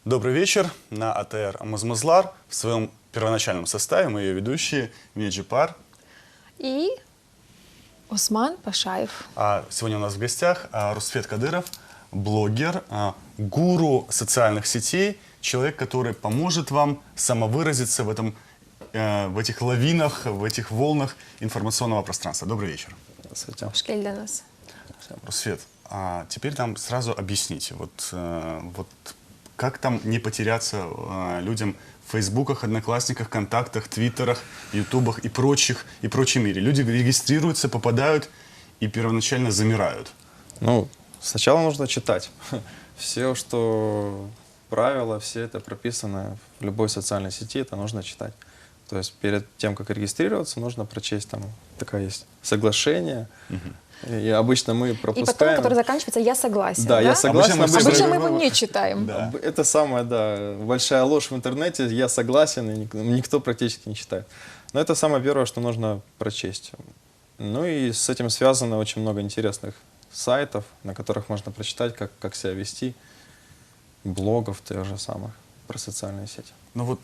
Добрый вечер. На АТР Мазмазлар в своем первоначальном составе мы ее ведущие Меджипар. И Осман Пашаев. А сегодня у нас в гостях Русфет Кадыров, блогер, гуру социальных сетей, человек, который поможет вам самовыразиться в этих лавинах, в этих волнах информационного пространства. Добрый вечер. Здравствуйте. Шкель для нас. Русфет, а теперь нам сразу объясните, как там не потеряться людям в Фейсбуках, Одноклассниках, Контактах, Твиттерах, Ютубах и прочем мире. Люди регистрируются, попадают и первоначально замирают. Ну, сначала нужно читать. Все, что правила, все это прописано в любой социальной сети, это нужно читать. То есть перед тем, как регистрироваться, нужно прочесть, там такая есть соглашение. И обычно мы пропускаем. И потом, который заканчивается «я согласен». Да, я согласен. Обычно мы его не читаем. Да. Это самая, большая ложь в интернете. Я согласен, и никто практически не читает. Но это самое первое, что нужно прочесть. Ну и с этим связано очень много интересных сайтов, на которых можно прочитать, как себя вести, блогов тех же самых про социальные сети. Ну вот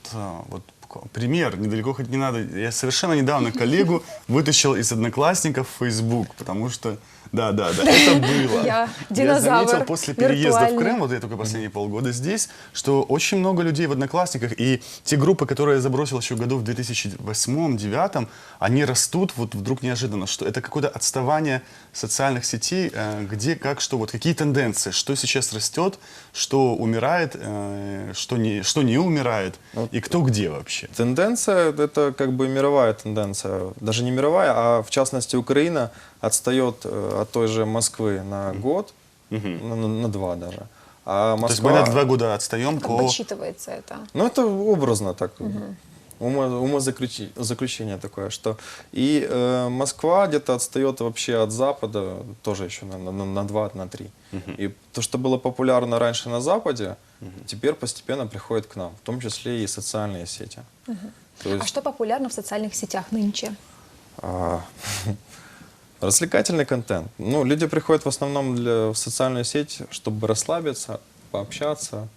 пример, недалеко ходить не надо. Я совершенно недавно коллегу вытащил из Одноклассников в Facebook, потому что, да, это было. Я заметил динозавр после переезда в виртуальный. Крым, вот я только последние полгода здесь, что очень много людей в Одноклассниках, и те группы, которые я забросил еще году в 2008-2009, они растут вот вдруг неожиданно, что это какое-то отставание социальных сетей, где, как, что, вот какие тенденции, что сейчас растет, что умирает, что не умирает, и кто где вообще. Тенденция, это как бы мировая тенденция. Даже не мировая, а в частности Украина отстает от той же Москвы на год, на 2 даже. А То есть Москва... мы на 2 года отстаем Как по... подсчитывается это? Ну, это образно так. Умозаключение такое, что и Москва где-то отстает вообще от Запада, тоже еще на 2, на 3. И то, что было популярно раньше на Западе, теперь постепенно приходит к нам, в том числе и социальные сети. То есть, А что популярно в социальных сетях нынче? развлекательный контент. Ну, люди приходят в основном в социальную сеть, чтобы расслабиться, пообщаться,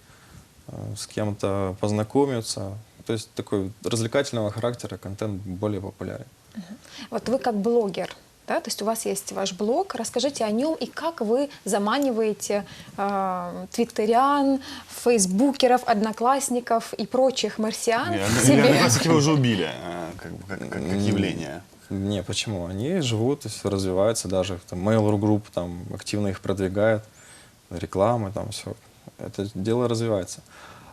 с кем-то познакомиться. То есть такой развлекательного характера контент более популярен. Вот вы как блогер, да, то есть у вас есть ваш блог, расскажите о нем и как вы заманиваете твиттерян, фейсбукеров, одноклассников и прочих марсиан к себе. Одноклассники вы уже убили, как явление. Не, почему? Они живут, то есть развиваются, даже там Mail.ru Group там активно их продвигает, рекламы, там все. Это дело развивается.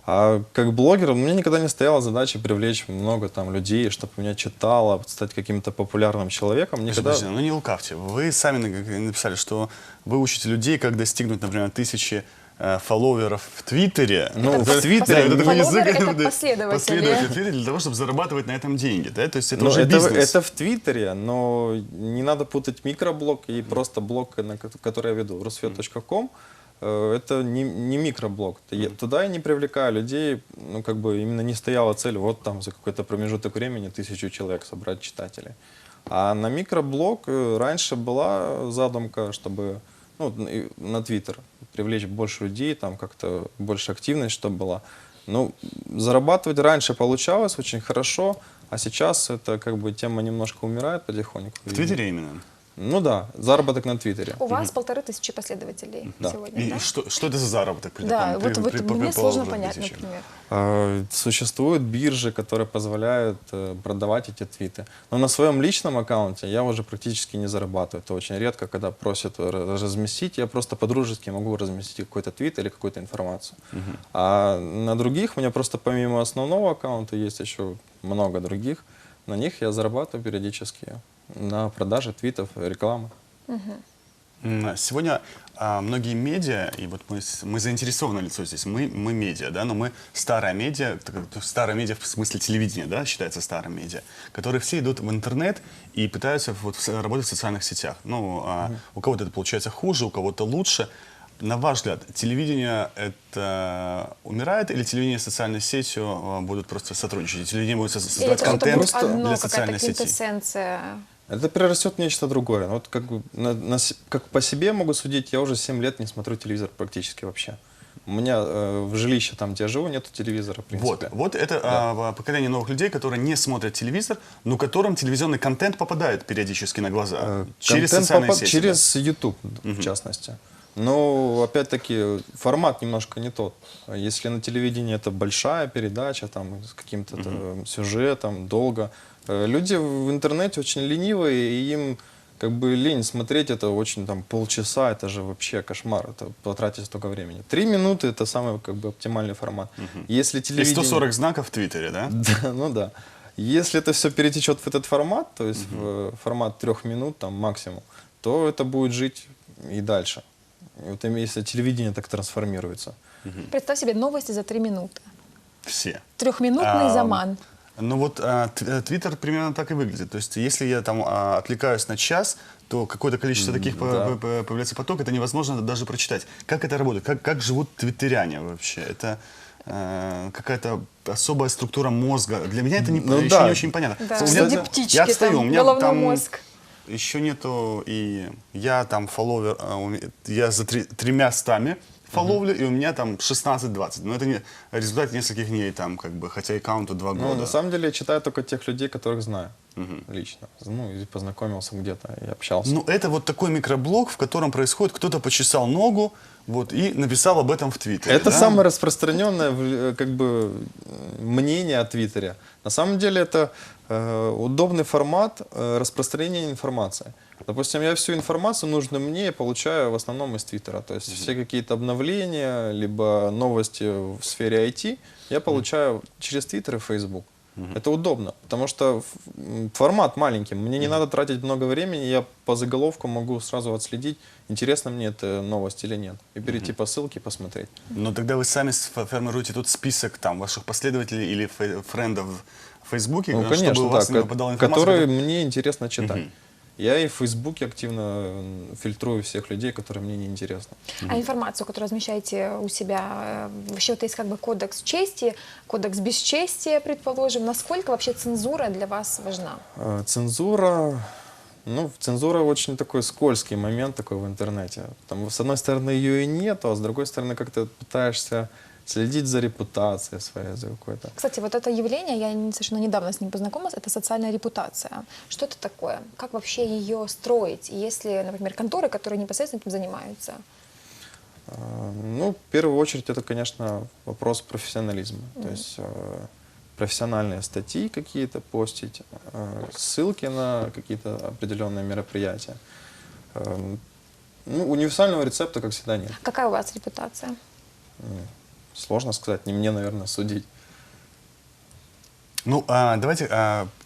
А как блогер, у меня никогда не стояла задача привлечь много там людей, чтобы меня читало, стать каким-то популярным человеком. Никогда... Подождите, ну не лукавьте. Вы сами написали, что вы учите людей, как достигнуть, например, 1000 фолловеров в Твиттере. Ну, в Твиттере это такой Фолловеры язык, это последователи. последователи Твиттера для того, чтобы зарабатывать на этом деньги. Да? То есть это Ну, уже бизнес. это в Твиттере, но не надо путать микроблог и просто блог, который я веду, rusfet.com. Это не микроблог. Туда я не привлекаю людей, ну, как бы именно не стояла цель, вот там за какой-то промежуток времени 1000 человек собрать читателей. А на микроблог раньше была задумка, чтобы, ну, на Твиттер привлечь больше людей, там как-то больше активность, чтобы была. Ну, зарабатывать раньше получалось очень хорошо, а сейчас это как бы тема немножко умирает потихоньку. В Твиттере именно? Ну да, заработок на Твиттере. У вас 1500 последователей Да. сегодня, И да? что это за заработок? Да, вот мне сложно понять, 1000? например. Существуют биржи, которые позволяют продавать эти твиты. Но на своем личном аккаунте я уже практически не зарабатываю. Это очень редко, когда просят разместить. Я просто по-дружески могу разместить какой-то твит или какую-то информацию. А на других у меня просто помимо основного аккаунта есть еще много других. На них я зарабатываю периодически на продаже твитов, рекламы. Сегодня многие медиа, и вот мы заинтересованное лицо здесь, мы медиа, да, но мы старая медиа в смысле телевидения, да, считается старым медиа, которые все идут в интернет и пытаются работать в социальных сетях. Ну, у кого-то это получается хуже, у кого-то лучше. На ваш взгляд, телевидение это умирает или телевидение с социальной сетью будут просто сотрудничать? И телевидение будет создавать контент для социальной сети? Квинтэссенция. Это перерастет в нечто другое. Вот как по себе могу судить, я уже 7 лет не смотрю телевизор практически вообще. У меня в жилище, там, где я живу, нету телевизора, в принципе. Вот это поколение новых людей, которые не смотрят телевизор, но которым телевизионный контент попадает периодически на глаза через Контент социальные сети. через YouTube, в частности. Но, опять-таки, формат немножко не тот. Если на телевидении это большая передача, там, с каким-то сюжетом, долго. Люди в интернете очень ленивые, и им как бы лень смотреть это очень там полчаса, это же вообще кошмар, это потратить столько времени. 3 минуты это самый как бы оптимальный формат. Если И телевидение... 140 знаков в Твиттере, да? Да, ну да. Если это все перетечет в этот формат, то есть в формат 3 минут там максимум, то это будет жить и дальше. И вот если телевидение так трансформируется. Представь себе новости за 3 минуты. Все. Трехминутный заман. Ну вот Твиттер примерно так и выглядит. То есть если я там отвлекаюсь на час, то какое-то количество таких появляется поток, это невозможно даже прочитать. Как это работает? Как живут твиттеряне вообще? Это какая-то особая структура мозга. Для меня это еще не очень понятно. Да, У меня- среди птички, я отстаю, там, у меня головной там мозг. еще нету, и я там фолловер, я за 300 фолловлю, и у меня там 16-20. Но это не результат нескольких дней, там, как бы, хотя аккаунту 2 Ну, года. на самом деле я читаю только тех людей, которых знаю лично. Ну, и познакомился где-то и общался. Ну, это вот такой микроблог, в котором происходит, кто-то почесал ногу, вот, и написал об этом в Твиттере. Это да? самое распространенное как бы мнение о Твиттере. На самом деле это удобный формат распространения информации. Допустим, я всю информацию нужную мне получаю в основном из Твиттера. То есть все какие-то обновления, либо новости в сфере IT я получаю через Твиттер и Facebook. Это удобно, потому что формат маленький. Мне не надо тратить много времени, я по заголовку могу сразу отследить, интересно мне эта новость или нет, и перейти по ссылке и посмотреть. Но тогда вы сами формируете тут список там ваших последователей или френдов в Фейсбуке, Ну, чтобы конечно, у вас да, не попадала информация. которые мне интересно читать. Я и в Фейсбуке активно фильтрую всех людей, которые мне не интересны. А информацию, которую размещаете у себя, вообще вот есть как бы кодекс чести, кодекс бесчестия, предположим. Насколько вообще цензура для вас важна? Цензура, ну, цензура очень такой скользкий момент такой в интернете. Там, с одной стороны, ее и нет, а с другой стороны, как-то пытаешься следить за репутацией своей, за какой-то. Кстати, вот это явление, я совершенно недавно с ним познакомилась, это социальная репутация. Что это такое? Как вообще ее строить? Есть ли, например, конторы, которые непосредственно этим занимаются? Ну, в первую очередь, это, конечно, вопрос профессионализма. То есть профессиональные статьи какие-то постить, ссылки на какие-то определенные мероприятия. Ну, универсального рецепта, как всегда, нет. Какая у вас репутация? Сложно сказать, не мне, наверное, судить. Ну, давайте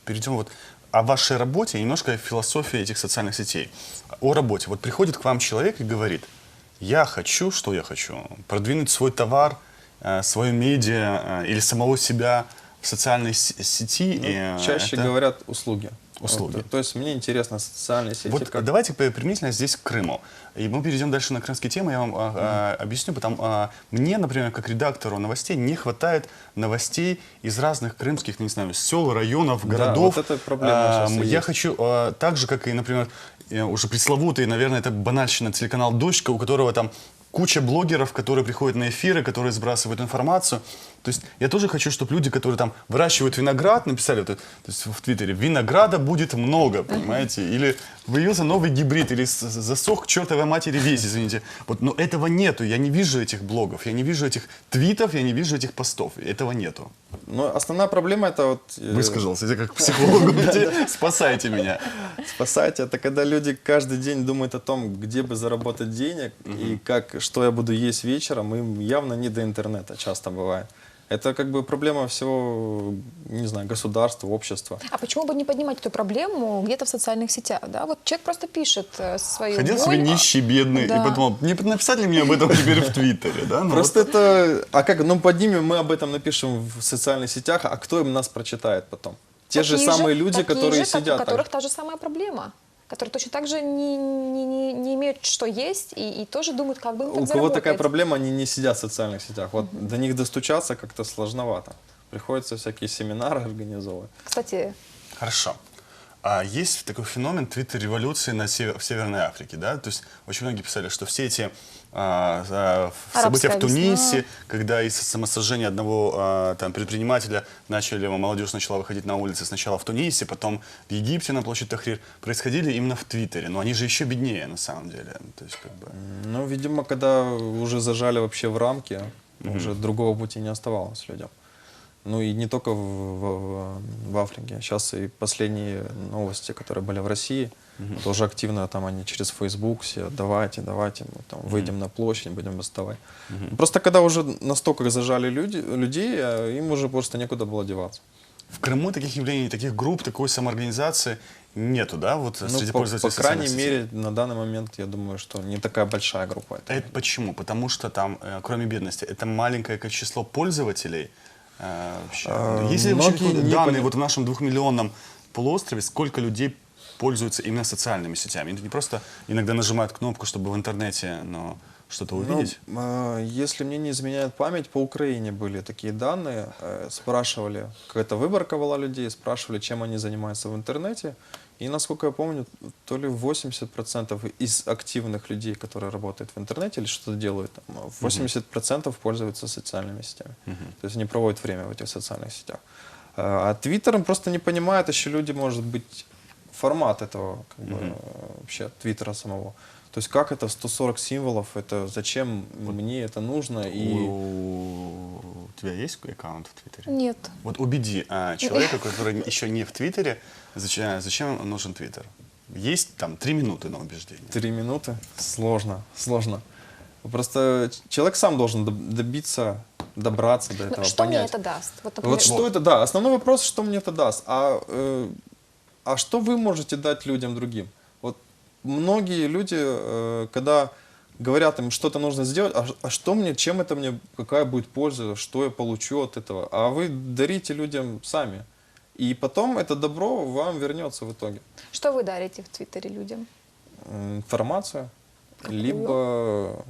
перейдем вот о вашей работе, немножко о философии этих социальных сетей. О работе. Вот приходит к вам человек и говорит: я хочу, что я хочу? Продвинуть свой товар, свое медиа или самого себя в социальной сети. Ну, чаще говорят услуги. Услуги. Вот, то есть мне интересно социальные сети. Вот давайте применительно здесь к Крыму. И мы перейдем дальше на крымские темы, я вам объясню. Мне, например, как редактору новостей, не хватает новостей из разных крымских, не знаю, сел, районов, городов. Да, вот это проблема сейчас и Я есть. хочу, так же, как и, например, уже пресловутый, наверное, это банальщина, телеканал «Дочка», у которого там куча блогеров, которые приходят на эфиры, которые сбрасывают информацию. То есть я тоже хочу, чтобы люди, которые там выращивают виноград, написали вот это, то есть в Твиттере: винограда будет много, понимаете? Или появился новый гибрид, или засох к чертовой матери весь, извините. Вот, но этого нету, я не вижу этих блогов, я не вижу этих твитов, я не вижу этих постов, этого нету. Но основная проблема это вот... Высказался, я как психолог, спасайте меня. Спасать, это когда люди каждый день думают о том, где бы заработать денег и что я буду есть вечером, им явно не до интернета часто бывает. Это как бы проблема всего, не знаю, государства, общества. А почему бы не поднимать эту проблему где-то в социальных сетях? Да? Вот человек просто пишет свою Ходил боль. себе нищий, бедный, Да. и подумал: не написать ли мне об этом теперь в Твиттере, да? Ну, Просто это... А как? Ну, поднимем, мы об этом напишем в социальных сетях, а кто им нас прочитает потом? Те же Такие самые люди, такие которые же, сидят у которых там. та же самая проблема. Которые точно так же не имеют, что есть, и тоже думают, как бы им так У кого такая заработать. проблема, они не сидят в социальных сетях. Вот до них достучаться как-то сложновато. Приходится всякие семинары организовывать. Кстати, Хорошо. А есть такой феномен твиттер-революции в Северной Африке, да? То есть очень многие писали, что все эти события в Арабская Тунисе, весна. когда из самосожжения одного там, предпринимателя молодежь начала выходить на улицы сначала в Тунисе, потом в Египте на площадь Тахрир, происходили именно в Твиттере. Но они же еще беднее на самом деле. То есть, как бы... Ну, видимо, когда уже зажали вообще в рамки, уже другого пути не оставалось людям. Ну и не только в Африке. Сейчас и последние новости, которые были в России, тоже активно там они через Facebook все, давайте, мы там выйдем на площадь, будем восставать. Просто когда уже настолько зажали людей, им уже просто некуда было деваться. В Крыму таких явлений, таких групп, такой самоорганизации нету, да, вот Ну, среди по пользователей крайней социальных сетей? мере, на данный момент, я думаю, что не такая большая группа. Это почему? Потому что там, кроме бедности, это маленькое число пользователей. Вообще. Есть ли вообще многие какие-то не данные пони- вот в нашем 2-миллионном полуострове, сколько людей пользуются именно социальными сетями? Это не просто иногда нажимают кнопку, чтобы в интернете что-то увидеть? Если мне не изменяет память, по Украине были такие данные. Спрашивали, какая-то выборка была людей, спрашивали, чем они занимаются в интернете. И, насколько я помню, то ли 80% из активных людей, которые работают в интернете или что-то делают, там, 80% пользуются социальными сетями. То есть они проводят время в этих социальных сетях. А Твиттером просто не понимают еще люди, может быть, формат этого, как бы, вообще, Твиттера самого. То есть как это 140 символов, это зачем мне это нужно? И У тебя есть аккаунт в Твиттере? Нет. Вот убеди человека, который еще не в Твиттере, зачем нужен Твиттер? Есть там 3 минуты на убеждение. 3 минуты? Сложно. Просто человек сам должен добраться до этого, Что мне понять. это даст? Вот, например, Вот что это, да. Основной вопрос, что мне это даст. А что вы можете дать людям другим? Вот многие люди, когда говорят им, что-то нужно сделать, а что мне, чем это мне, какая будет польза, что я получу от этого? А вы дарите людям сами. И потом это добро вам вернется в итоге. Что вы дарите в Твиттере людям? Информацию, либо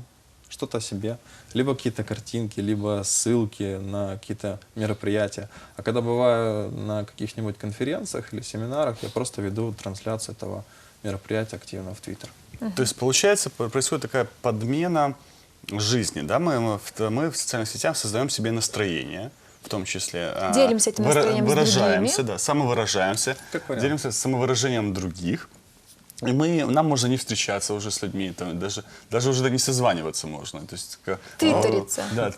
что-то о себе, либо какие-то картинки, либо ссылки на какие-то мероприятия. А когда бываю на каких-нибудь конференциях или семинарах, я просто веду трансляцию этого мероприятия активно в Твиттер. То есть, получается, происходит такая подмена жизни, да? Мы в социальных сетях создаем себе настроение, в том числе Делимся этим настроением с выражаемся, другими. да, самовыражаемся, Как вариант. делимся самовыражением других. И нам можно не встречаться уже с людьми, там, даже уже не созваниваться можно. То есть, Твиттериться. Да,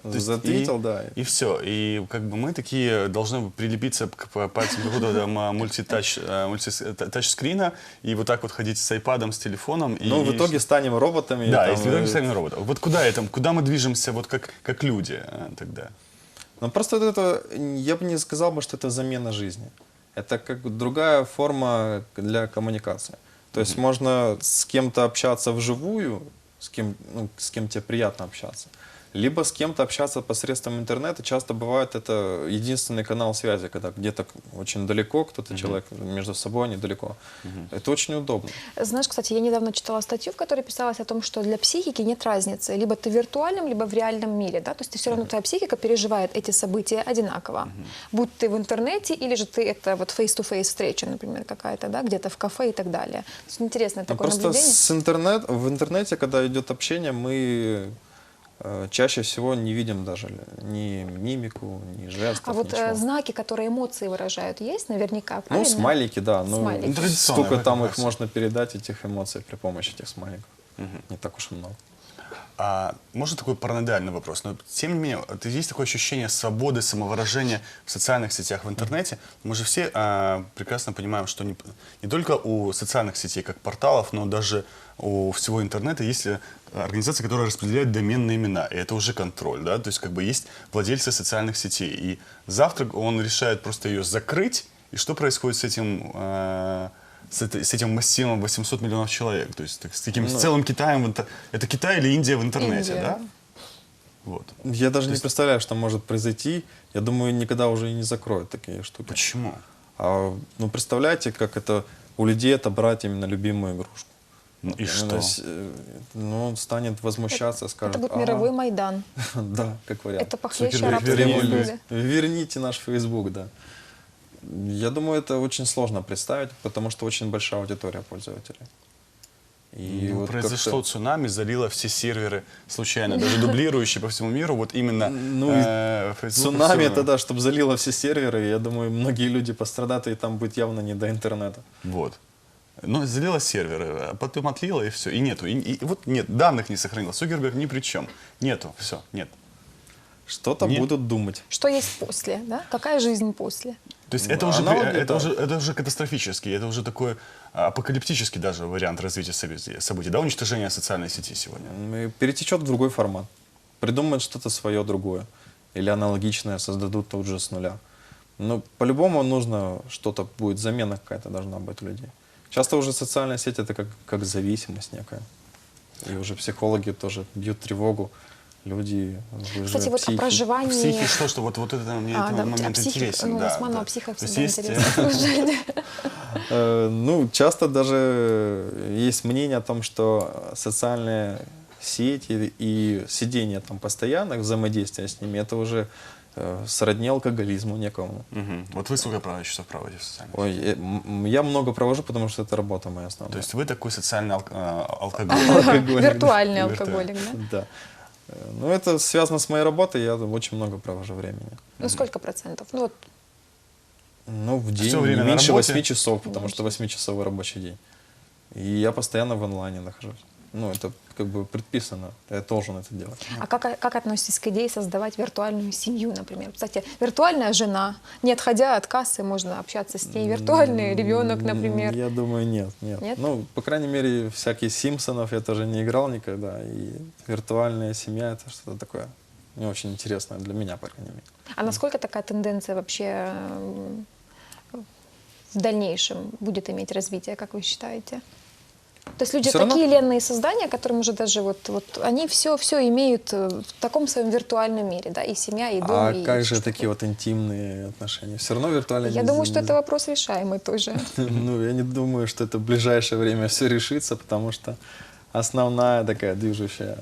то есть Затвитил, да. И все. И как бы мы такие должны прилепиться к пальцам какого-то мультитачскрина и вот так вот ходить с айпадом, с телефоном. Ну, в итоге станем роботами. Да, там, если в итоге станем роботом. Вот куда мы движемся, вот как люди тогда? Ну, просто вот это, я бы не сказал бы, что это замена жизни. Это как другая форма для коммуникации. То есть можно с кем-то общаться вживую, с кем тебе приятно общаться, либо с кем-то общаться посредством интернета. Часто бывает это единственный канал связи, когда где-то очень далеко кто-то человек, между собой они далеко. Это очень удобно. Знаешь, кстати, я недавно читала статью, в которой писалось о том, что для психики нет разницы, либо ты в виртуальном, либо в реальном мире, да, то есть все равно твоя психика переживает эти события одинаково. Будь ты в интернете, или же ты это вот face-to-face встреча, например, какая-то, да, где-то в кафе и так далее. То есть интересное Ну, такое просто наблюдение. в интернете, когда идет общение, мы чаще всего не видим даже ни мимику, ни жестов, А вот ничего. знаки, которые эмоции выражают, есть наверняка, Ну, правильно? смайлики, да. Ну, Смайлики. Традиционно, сколько да, там как их раз. можно передать, этих эмоций, при помощи этих смайликов. Не так уж и много. Может такой параноидальный вопрос, но тем не менее, есть такое ощущение свободы самовыражения в социальных сетях, в интернете. Мы же все прекрасно понимаем, что не только у социальных сетей, как порталов, но даже у всего интернета есть организации, которые распределяют доменные имена, и это уже контроль, да, то есть как бы есть владельцы социальных сетей, и завтра он решает просто ее закрыть, и что происходит с этим массивом 800 миллионов человек, то есть с таким с целым Китаем, это Китай или Индия в интернете, Индия. да? Вот. Я даже не представляю, что может произойти. Я думаю, никогда уже и не закроют такие штуки. Почему? Ну, представляете, как это у людей отобрать именно любимую игрушку. Ну, и Ну, что? то есть, ну, он станет возмущаться, скажет, Это будет мировой Майдан. Да, как вариант. Это похлеще Супер, арабской революция. революции. Верните наш Facebook, да. Я думаю, это очень сложно представить, потому что очень большая аудитория пользователей. И Ну, вот произошло как-то- цунами, залило все серверы случайно, даже дублирующие по всему миру, вот именно Ну, Facebook цунами всё- это да, чтобы залило все серверы, я думаю, многие люди пострадают, и там будет явно не до интернета. Вот. Ну, залило серверы, а потом отлило, и все. И нету. И вот нет, данных не сохранилось. Цукерберг ни при чем. Нету, все, нет. Что-то Не- будут думать. Что есть после, да? Какая жизнь после? То есть Ну, это уже, аналоги, да. это уже катастрофический, это уже такой апокалиптический даже вариант развития событий, да, уничтожение социальной сети сегодня. И перетечет в другой формат. Придумают что-то свое другое. Или аналогичное создадут тут же с нуля. Но по-любому нужно что-то будет, замена какая-то должна быть у людей. Часто уже социальная сеть это как зависимость некая. И уже психологи тоже бьют тревогу. Люди, вы Кстати, же вот о психи. проживании... Психи, что вот это мне А, этот да, момент о психи- интересен. ну, да, с Маной да. о психах То есть всегда есть, интересно слушать. Ну, часто даже есть мнение о том, что социальные сети и сидение там постоянно, взаимодействие с ними, это уже сродни алкоголизму некому. Мгм. Вот вы сколько часов проводите в социальной сети? Ой, я много провожу, потому что это работа моя основная. То есть вы такой социальный алкоголик. Виртуальный Виртуальный. алкоголик, да? Да. Ну, это связано с моей работой, я очень много провожу времени. Ну, сколько процентов? Ну, вот Ну, в день Всё время не на меньше работе? 8 часов, потому что 8-часовой рабочий день. И я постоянно в онлайне нахожусь. Ну, это как бы предписано, я должен это делать. А как относитесь к идее создавать виртуальную семью, например? Кстати, виртуальная жена, не отходя от кассы, можно общаться с ней. Виртуальный ребенок, например. Я думаю, нет. Нет? Ну, по крайней мере, всякие Симпсонов я тоже не играл никогда. И виртуальная семья — это что-то такое не очень интересное для меня, по крайней мере. А насколько такая тенденция вообще в дальнейшем будет иметь развитие, как вы считаете? То есть люди Всё равно- такие ленные создания, которым уже даже вот они все имеют в таком своем виртуальном мире, да, и семья, и дом, А и как всё, же что такие вот интимные отношения? Все равно виртуально Я не- думаю, что не- это вопрос решаемый тоже. Ну, я не думаю, что это в ближайшее время все решится, потому что основная такая движущая.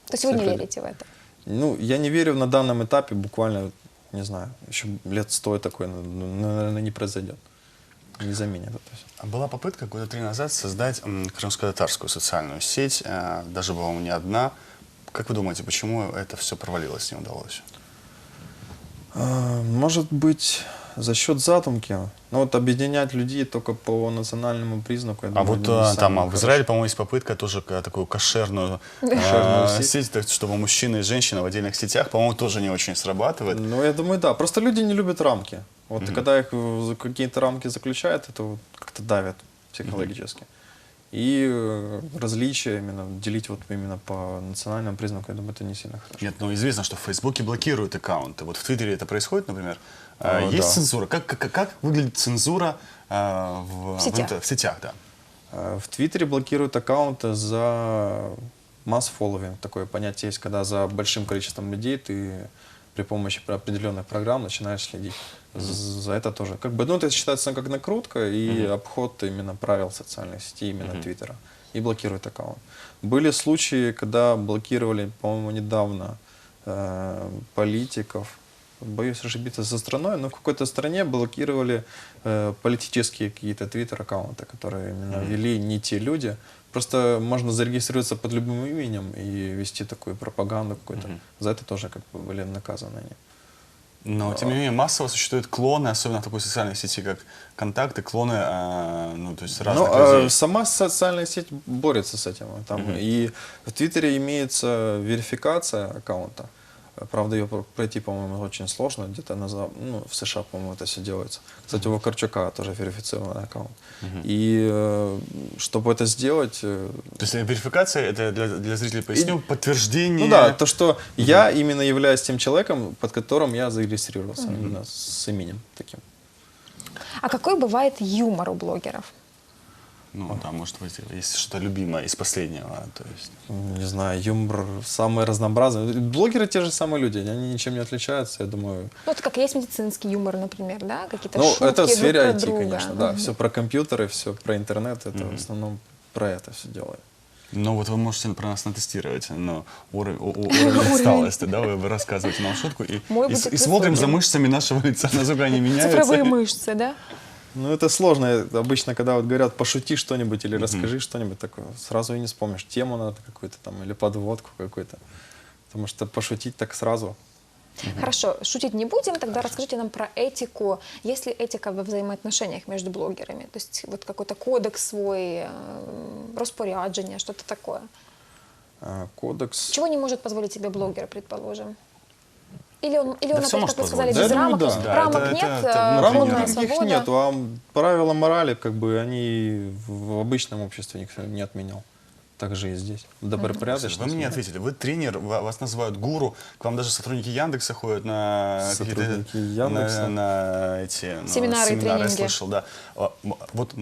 То есть вы не Всё верите в это? Ну, я не верю на данном этапе, буквально, не знаю, еще лет 100 такое, наверное, не произойдет. Не заменит это всё. А была попытка года 3 назад создать крымско-татарскую социальную сеть, даже, по-моему, не одна. Как вы думаете, почему это все провалилось, не удалось? Может быть, за счет задумки. Ну, вот объединять людей только по национальному признаку. я А думаю, вот не там самое в хорошее. Израиле, по-моему, есть попытка тоже такую кошерную Кошерную сеть, так, чтобы мужчины и женщины в отдельных сетях, по-моему, тоже не очень срабатывает. Ну, я думаю, да. Просто люди не любят рамки. Вот когда их в какие-то рамки заключают, это вот как-то давит психологически. И различия именно, делить вот именно по национальному признаку, я думаю, это не сильно хорошо. Нет, ну известно, что в Фейсбуке блокируют аккаунты. Вот в Твиттере это происходит, например. Есть Да. цензура. Как выглядит цензура в сетях. в сетях, да? В Твиттере блокируют аккаунты за масс-фолловинг. Такое понятие есть, когда за большим количеством людей ты при помощи определенных программ начинаешь следить. За это тоже. Как бы, ну, это считается как накрутка и обход именно правил социальных сетей, именно Твиттера. И блокируют аккаунт. Были случаи, когда блокировали, по-моему, недавно политиков. Боюсь ошибиться со страной, но в какой-то стране блокировали политические какие-то твиттер-аккаунты, которые именно вели не те люди. Просто можно зарегистрироваться под любым именем и вести такую пропаганду какую-то. За это тоже как бы были наказаны они. Но, тем не менее, массово существуют клоны, особенно в такой социальной сети, как ВКонтакте, клоны, ну, то есть разных людей. Сама социальная сеть борется с этим. Там, и в Твиттере имеется верификация аккаунта. Правда, ее пройти, по-моему, очень сложно. Где-то в США, по-моему, это все делается. Кстати, у Вакарчука тоже верифицированный аккаунт. И чтобы это сделать... То есть верификация, это для зрителей поясню, подтверждение... Ну да, то, что я именно являюсь тем человеком, под которым я зарегистрировался, именно с именем таким. А какой бывает юмор у блогеров? Ну, да, может быть, есть что-то любимое из последнего, то есть... Не знаю, юмор самый разнообразный. Блогеры те же самые люди, они ничем не отличаются, я думаю. Ну, это как есть медицинский юмор, например, да? Какие-то Ну, шутки это в друг сфере про IT, друга. конечно, да. Все про компьютеры, все про интернет, это в основном про это все делает. Ну вот вы можете про нас натестировать, но уровень усталости, да, вы рассказываете нам шутку и Будет смотрим за высоким. мышцами нашего лица, насколько они меняются. Цифровые мышцы, да? Ну, это сложно. Обычно, когда вот говорят, пошути что-нибудь или расскажи что-нибудь такое, сразу и не вспомнишь. Тему надо какую-то там или подводку какую-то. Потому что пошутить так сразу. Хорошо, шутить не будем, тогда расскажите нам про этику. Есть ли этика во взаимоотношениях между блогерами? То есть вот какой-то кодекс свой, распоряджение, что-то такое. Кодекс. Чего не может позволить себе блогер, предположим? Или он Да опять, всё может как вы сказали, позволить. без Да, я рамок? думаю, То есть да. рамок Это- нет, это Рамок внутренняя полная никаких свобода. нет, а правила морали, как бы, они в обычном обществе никто не отменял. Так же и здесь. Добропорядочность. Вы мне ответили, вы тренер, вас называют гуру, к вам даже сотрудники Яндекса ходят на Сотрудники какие-то Яндекса. на эти Семинары и я тренинги. слышал, да. Вот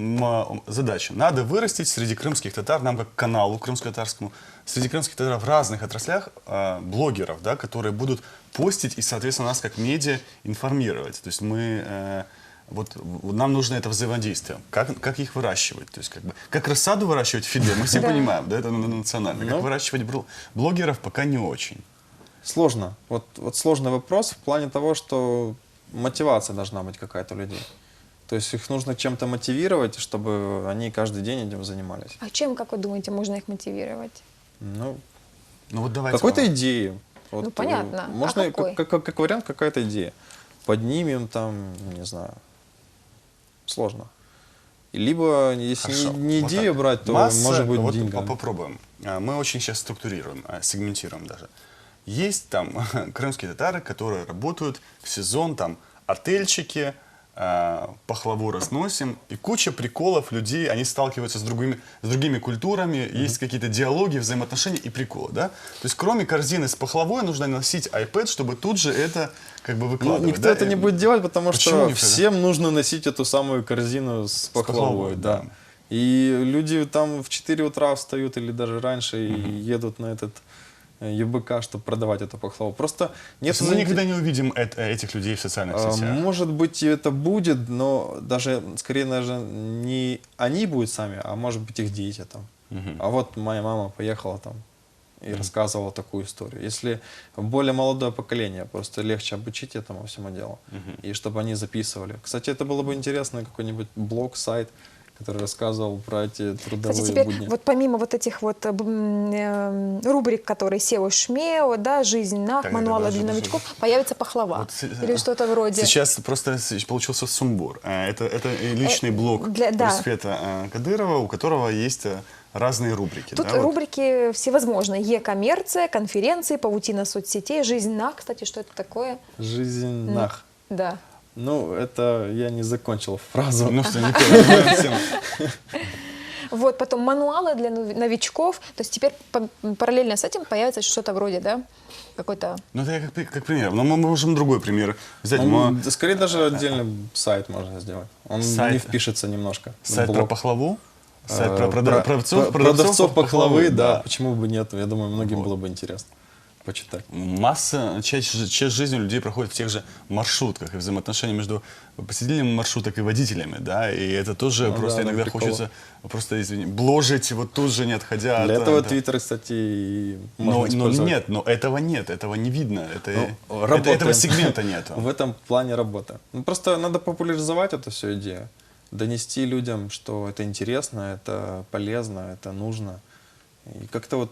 задача. Надо вырастить среди крымских татар, нам как каналу крымско-татарскому, среди крымских татар в разных отраслях блогеров, да, которые будут постить и, соответственно, нас как медиа информировать. То есть мы вот нам нужно это взаимодействие. Как их выращивать? То есть как рассаду выращивать фиде, мы все Да. понимаем, да, это национально. Как Ну. выращивать блогеров, пока не очень. Сложно. Вот сложный вопрос в плане того, что мотивация должна быть какая-то у людей. То есть их нужно чем-то мотивировать, чтобы они каждый день этим занимались. А чем, как вы думаете, можно их мотивировать? Ну, Ну вот давайте. какой-то идеей. Вот, Ну, понятно. А Можно какой? как вариант какая-то идея. Поднимем там, не знаю. Сложно. Либо, если Хорошо. не Вот идею так. брать, то Масса, может быть вот деньгами. попробуем. Мы очень сейчас структурируем, сегментируем даже. Есть там крымские татары, которые работают в сезон, там отельчики, пахлаву разносим, и куча приколов людей, они сталкиваются с другими культурами, есть какие-то диалоги, взаимоотношения и приколы, да? То есть кроме корзины с пахлавой нужно носить iPad, чтобы тут же это как бы Ну, выкладывать. никто да? это не будет делать, потому Почему что никто, да? всем нужно носить эту самую корзину с пахлавой. пахлавой, Да. да. И люди там в 4 утра встают или даже раньше и едут на этот ЮБК, чтобы продавать эту пахлаву. Просто То нет... есть мы никогда не увидим этих людей в социальных сетях. Может быть, и это будет, но даже, скорее, даже не они будут сами, а может быть, их дети там. А вот моя мама поехала там и рассказывала такую историю. Если более молодое поколение, просто легче обучить этому всему делу. И чтобы они записывали. Кстати, это было бы интересно, какой-нибудь блог, сайт, который рассказывал про эти трудовые Кстати, теперь будни. вот помимо вот этих вот рубрик, которые SEO, ШМЕО, да, жизнь, НАХ, Так, мануалы подожди, для подожди. новичков, появится пахлава Вот или что-то вроде. Сейчас просто получился сумбур. Это личный блог да. Русфета Кадырова, у которого есть разные рубрики. Тут да, вот. рубрики всевозможные. Е-коммерция, конференции, паутина соцсетей, жизнь НАХ. Кстати, что это такое? Жизнь нах. Да. Ну, это я не закончил фразу. Ну что, не понял, всем. Вот, потом мануалы для новичков. То есть теперь параллельно с этим появится что-то вроде, да, какой-то... Ну, это я как пример. Но мы можем другой пример взять. Да, скорее даже отдельный сайт можно сделать. Он Сайт. не впишется немножко. Сайт Блог. про пахлаву, сайт про Про- продавцов пахлавы, да. Почему бы нет? Я думаю, многим было бы интересно почитать. Масса, часть жизни у людей проходит в тех же маршрутках, и взаимоотношения между посетителями маршруток и водителями, да, и это тоже Ну просто да, иногда прикол. хочется просто, извини, бложить вот тут же, не отходя Для от... этого да. Твиттер, кстати, и Но можно использовать. нет, но этого нет, этого не видно, Ну, работаем. этого сегмента нету. В этом плане работа. Ну, просто надо популяризовать эту всю идею. Донести людям, что это интересно, это полезно, это нужно. И как-то вот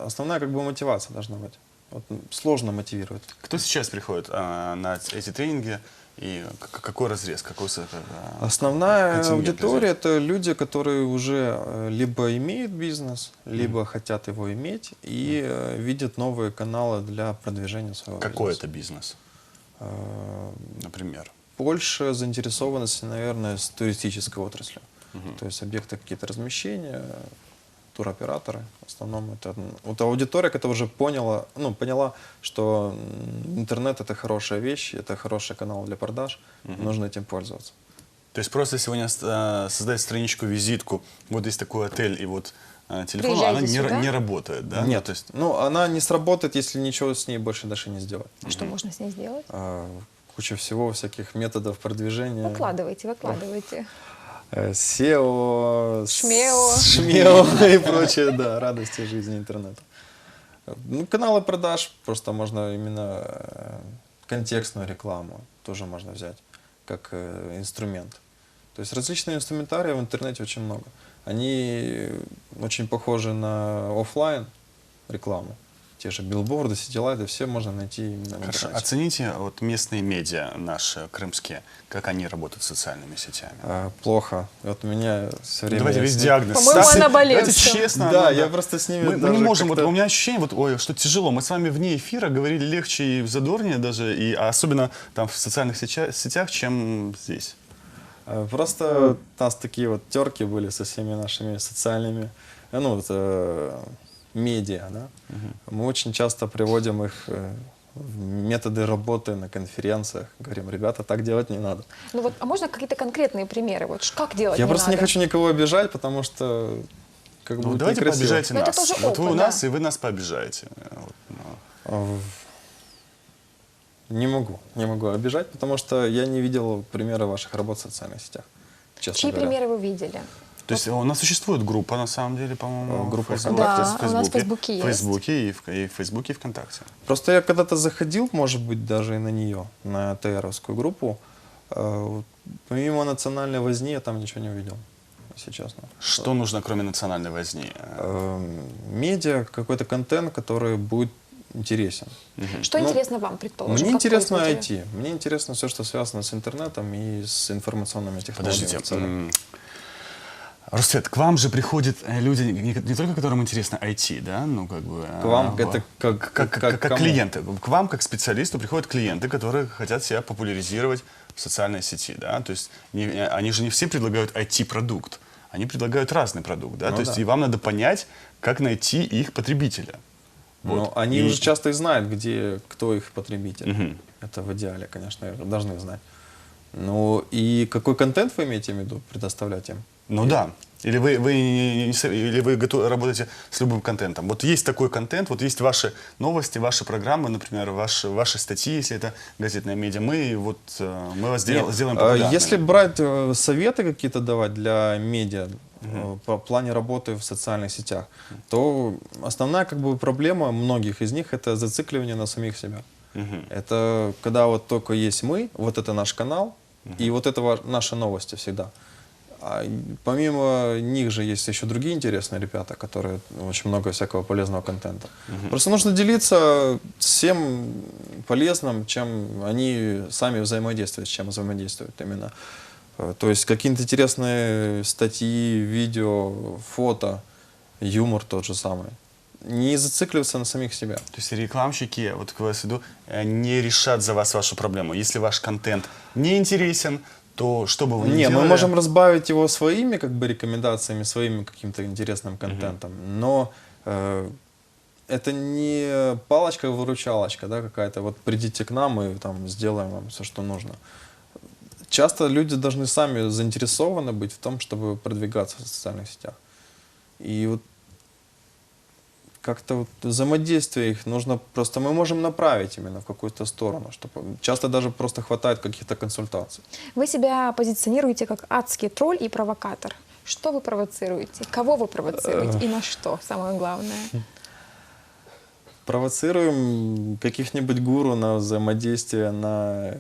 основная как бы мотивация должна быть. Вот сложно мотивировать. Кто сейчас приходит на эти тренинги и какой разрез, Основная контингент аудитория — это люди, которые уже либо имеют бизнес, либо хотят его иметь и видят новые каналы для продвижения своего какой бизнеса. это бизнес, Э, например? Больше заинтересованности, наверное, с туристической отраслью. То есть объекты какие-то размещения, туроператоры. В основном это вот аудитория, которая уже поняла, что интернет — это хорошая вещь, это хороший канал для продаж, нужно этим пользоваться. То есть просто сегодня создать страничку, визитку, вот есть такой отель, и вот телефон, она Приезжайте сюда. не работает, да? Нет, То есть, ну она не сработает, если ничего с ней больше дальше не сделать. Что можно с ней сделать? Куча всего, всяких методов продвижения. Выкладывайте. SEO, Шмео. Шмео и прочее, да, радости жизни интернета. Ну, каналы продаж, просто можно именно контекстную рекламу тоже можно взять как инструмент. То есть различные инструментарии в интернете очень много. Они очень похожи на оффлайн рекламу. Те же билборды, сетилайты, все можно найти именно в Хорошо. интернете. Оцените вот местные медиа наши, крымские, как они работают с социальными сетями. Плохо. Вот у меня все время... Давайте я весь с ним- диагноз. По-моему, ставьте. она болеет Давайте всё. честно. Да, ну, я просто с ними Мы не даже можем, вот как-то- у меня ощущение, вот, ой, что тяжело. Мы с вами вне эфира говорили легче и задорнее даже, и особенно там в социальных сетях, чем здесь. Просто у нас такие вот терки были со всеми нашими социальными, ну, вот, медиа, да. Мы очень часто приводим их в методы работы на конференциях. Говорим, ребята, так делать не надо. Ну вот, а можно какие-то конкретные примеры? Вот как делать Я не просто не надо? хочу никого обижать, потому что как бы Ну, это давайте некрасиво. пообижайте Но это нас. тоже Вот вы у опыт, нас, да. и вы нас пообижаете. Вот, ну. Не могу обижать, потому что я не видел примера ваших работ в социальных сетях, честно Чьи говоря. примеры вы видели? То есть у нас существует группа, на самом деле, по-моему, Группа в ВКонтакте. Да, у нас в Фейсбуке есть. В Фейсбуке и в Фейсбуке, и ВКонтакте. Просто я когда-то заходил, может быть, даже и на нее, на ТРовскую группу. Вот помимо национальной возни я там ничего не увидел, если честно. Что нужно, кроме национальной возни? Медиа, какой-то контент, который будет интересен. Что Ну, интересно вам, предположим? Мне как интересно пользователю? IT. Мне интересно все, что связано с интернетом и с информационными технологиями. Подождите. в целом. Рустет, к вам же приходят люди, не только которым интересно IT, да, ну как бы... К вам это как кому? клиенты. К вам, как специалисту, приходят клиенты, которые хотят себя популяризировать в социальной сети, да, то есть они же не все предлагают IT-продукт, они предлагают разный продукт, да, Ну то есть да. и вам надо понять, как найти их потребителя. Но они И- уже часто и знают, кто их потребитель. Это в идеале, конечно, должны знать. Ну и какой контент вы имеете в виду предоставлять им? Ну да. Или вы работаете с любым контентом. Вот есть такой контент, вот есть ваши новости, ваши программы, например, ваши статьи, если это газетная медиа. Мы вас сделаем популярными. Если брать советы какие-то давать для медиа по плане работы в социальных сетях, то основная как бы проблема многих из них это зацикливание на самих себя. Это когда вот только есть мы, вот это наш канал, и вот это наши новости всегда. А помимо них же есть еще другие интересные ребята, которые очень много всякого полезного контента. Просто нужно делиться всем полезным, чем они сами взаимодействуют, с чем взаимодействуют именно. То есть какие-то интересные статьи, видео, фото, юмор тот же самый. Не зацикливаться на самих себя. То есть рекламщики, вот к вас иду, не решат за вас вашу проблему. Если ваш контент не интересен, то что бы вы ни Не, делали... мы можем разбавить его своими как бы рекомендациями, своим каким-то интересным контентом, но это не палочка-выручалочка, да, какая-то, вот придите к нам и там сделаем вам все, что нужно. Часто люди должны сами заинтересованы быть в том, чтобы продвигаться в социальных сетях. И вот как-то вот взаимодействие их нужно просто, мы можем направить именно в какую-то сторону, чтобы часто даже просто хватает каких-то консультаций. Вы себя позиционируете как адский тролль и провокатор. Что вы провоцируете? Кого вы провоцируете? И на что, самое главное? Провоцируем каких-нибудь гуру на взаимодействие, на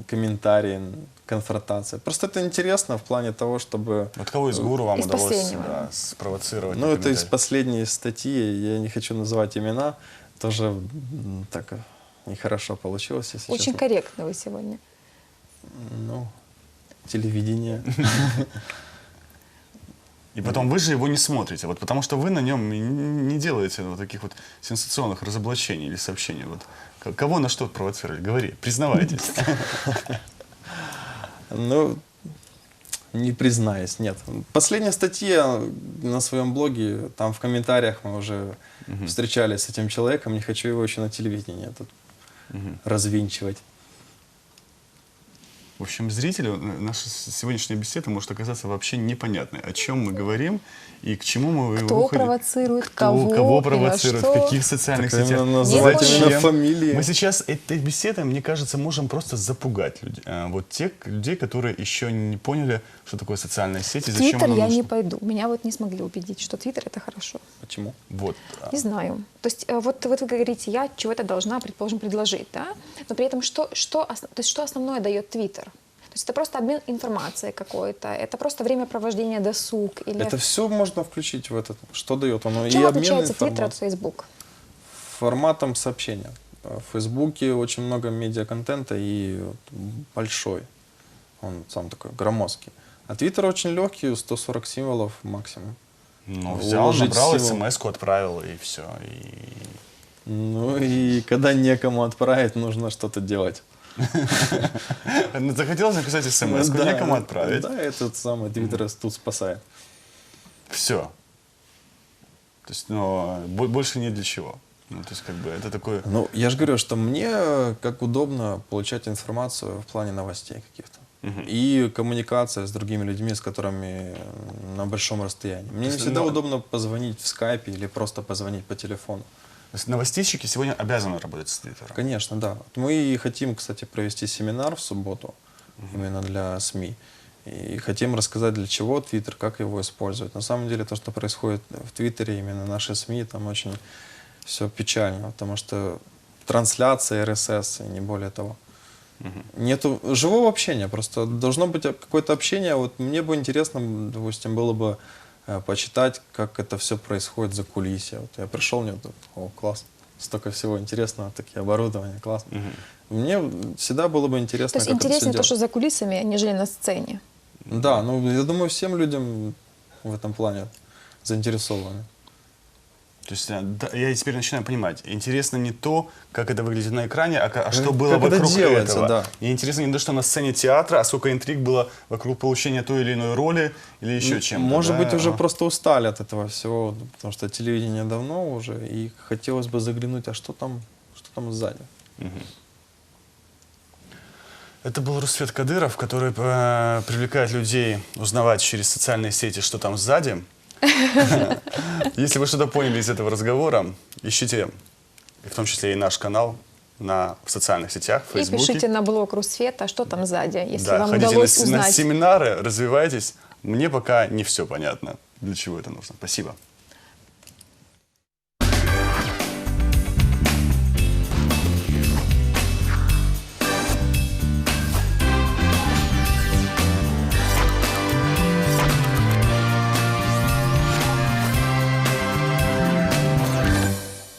комментарии, конфронтации. Просто это интересно в плане того, чтобы... Вот кого из гуру вам Из удалось последнего. спровоцировать? Ну, на это из комментарий? последней статьи, я не хочу называть имена, тоже так нехорошо получилось, если Очень честно. корректно вы сегодня. Ну, телевидение. И потом вы же его не смотрите, вот потому что вы на нем не делаете вот таких вот сенсационных разоблачений или сообщений. Вот кого на что провоцировали? Говори, признавайтесь. Ну, не признаюсь, нет. Последняя статья на своем блоге, там в комментариях мы уже встречались с этим человеком, не хочу его еще на телевидении тут развинчивать. В общем, зрителю наша сегодняшняя беседа может оказаться вообще непонятной. О чем мы говорим и к чему мы Кто выходим. провоцирует, Кого кого, и на провоцирует, в что. каких социальных Так сетях. именно назвать Зачем? именно фамилии. Мы сейчас этой беседой, мне кажется, можем просто запугать людей. Вот тех людей, которые еще не поняли, что такое социальные сети, В зачем Твиттер оно я нужно. не пойду. Меня вот не смогли убедить, что Твиттер это хорошо. Почему? Вот. Не знаю. То есть вот вы говорите, я чего-то должна, предположим, предложить, да? Но при этом что основное дает Твиттер? То есть это просто обмен информацией какой-то, это просто времяпровождение, досуг или... Это все можно включить в этот. Что дает оно? Чем И обмен отличается Твиттер от информацией. Фейсбука? Форматом сообщения. В Фейсбуке очень много медиаконтента и большой. Он сам такой громоздкий. А Твиттер очень легкий, 140 символов максимум. Ну, взял, Уложить набрал, символ. смс-ку отправил, и все. Ну и когда некому отправить, нужно что-то делать. Ну, захотелось написать смс-ку, Да, некому отправить. Да, этот самый Твиттер тут спасает. Все. То есть, ну, больше не для чего. Ну, то есть, как бы, это такое... Ну, я же говорю, что мне как удобно получать информацию в плане новостей каких-то. И коммуникация с другими людьми, с которыми на большом расстоянии. Мне не есть, всегда ну, удобно позвонить в скайпе или просто позвонить по телефону. То есть новостейщики сегодня обязаны работать с Твиттером. Конечно, да. Мы и хотим, кстати, провести семинар в субботу именно для СМИ. И хотим рассказать, для чего Твиттер, как его использовать. На самом деле, то, что происходит в Твиттере, именно наши СМИ, там очень все печально, потому что трансляция РСС, и не более того. Нету живого общения, просто должно быть какое-то общение. Вот мне бы интересно, допустим, было бы почитать, как это все происходит за кулисье. Вот я пришел, мне тут, о, класс, столько всего интересного, такие оборудования, классно. Мне всегда было бы То интересно, есть как это интереснее все то, что за кулисами, нежели на сцене. Да, ну я думаю, всем людям в этом плане заинтересованы. То есть да, я теперь начинаю понимать. Интересно не то, как это выглядит на экране, а что Как было это вокруг делается, этого. да. Мне интересно не то, что на сцене театра, а сколько интриг было вокруг получения той или иной роли или еще чем-то. Может да? быть, уже просто устали от этого всего, потому что телевидение давно уже, и хотелось бы заглянуть, а что там сзади. Это был Русфет Кадыров, который привлекает людей узнавать через социальные сети, что там сзади. Если вы что-то поняли из этого разговора, ищите, в том числе и наш канал в социальных сетях, в И Фейсбуке. пишите на блог Русфета, что там сзади, если Да, вам ходите удалось на узнать. семинары, развивайтесь. Мне пока не все понятно, для чего это нужно. Спасибо.